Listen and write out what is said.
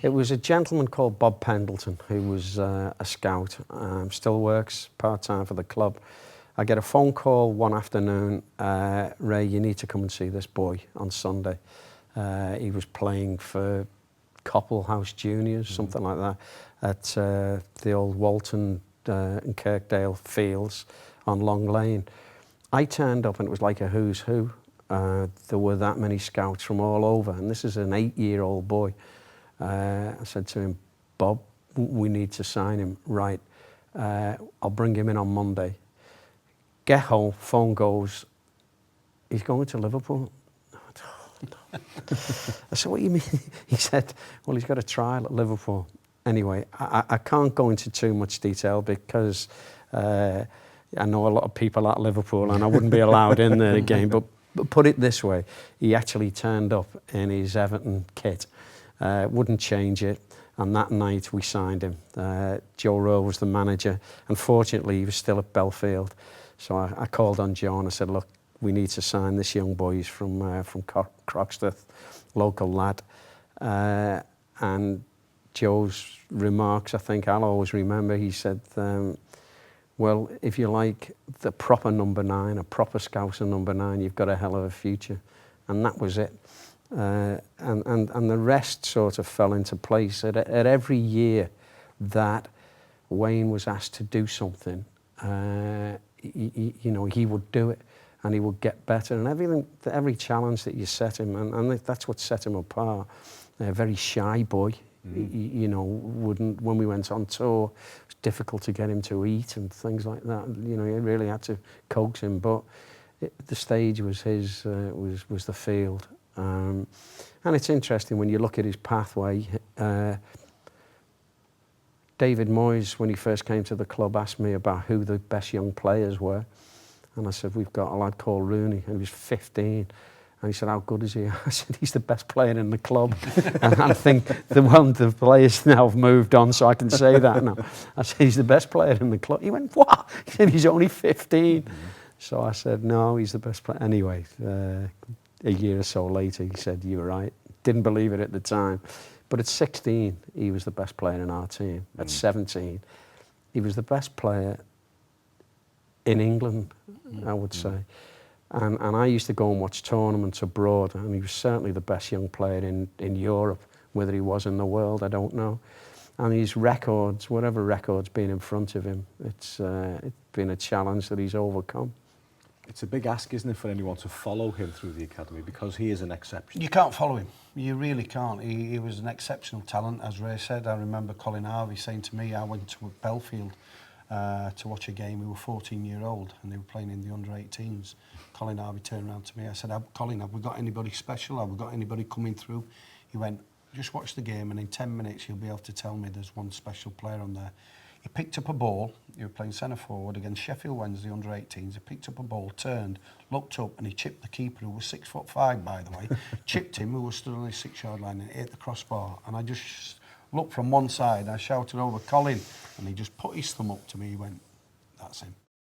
It was a gentleman called Bob Pendleton, who was a scout, still works part-time for the club. I get a phone call one afternoon, Ray, you need to come and see this boy on Sunday. He was playing for Coppelhouse Juniors, something like that, at the old Walton and Kirkdale fields on Long Lane. I turned up and it was like a who's who. There were that many scouts from all over, and this is an 8-year-old boy. I said to him, Bob, we need to sign him. Right, I'll bring him in on Monday. Get home, phone goes, he's going to Liverpool. I said, what do you mean? He said, well, he's got a trial at Liverpool. Anyway, I can't go into too much detail because I know a lot of people at Liverpool and I wouldn't be allowed in there again, but put it this way, he actually turned up in his Everton kit, wouldn't change it, and that night we signed him. Joe Rowe was the manager. Unfortunately, he was still at Belfield. So I called on Joe and I said, look, we need to sign this young boy. He's from Croxteth, local lad. And Joe's remarks, I think I'll always remember, he said, well, if you like the proper number 9, a proper Scouser number 9, you've got a hell of a future. And that was it. And the rest sort of fell into place. At every year that Wayne was asked to do something, you know, he would do it and he would get better. And every challenge that you set him, and that's what set him apart. A very shy boy, you know, when we went on tour, it was difficult to get him to eat and things like that. You know, you really had to coax him, but the stage was his, was the field. And it's interesting when you look at his pathway. David Moyes, when he first came to the club, asked me about who the best young players were. And I said, we've got a lad called Rooney, and he was 15. And he said, how good is he? I said, he's the best player in the club. And I think the players now have moved on, so I can say that now. I said, he's the best player in the club. He went, what? He said, he's only 15. So I said, no, he's the best player. Anyway, a year or so later, he said, you were right. Didn't believe it at the time. But at 16, he was the best player in our team. At 17, he was the best player in England, I would say. And I used to go and watch tournaments abroad, and he was certainly the best young player in Europe. Whether he was in the world, I don't know. And his records, whatever record's been in front of him, it's been a challenge that he's overcome. It's a big ask, isn't it, for anyone to follow him through the academy, because he is an exception. You can't follow him. You really can't. He was an exceptional talent, as Ray said. I remember Colin Harvey saying to me, I went to Belfield to watch a game. We were 14-year-old and they were playing in the under-18s. Colin Harvey turned around to me. I said, Colin, have we got anybody special? Have we got anybody coming through? He went, just watch the game and in 10 minutes you'll be able to tell me there's one special player on there. He picked up a ball. He was playing centre forward against Sheffield Wednesday under-18s. He picked up a ball, turned, looked up, and he chipped the keeper, who was 6'5", by the way. Chipped him, who was stood on his 6-yard line, and hit the crossbar. And I just looked from one side. I shouted over, Colin, and he just put his thumb up to me. He went, that's him.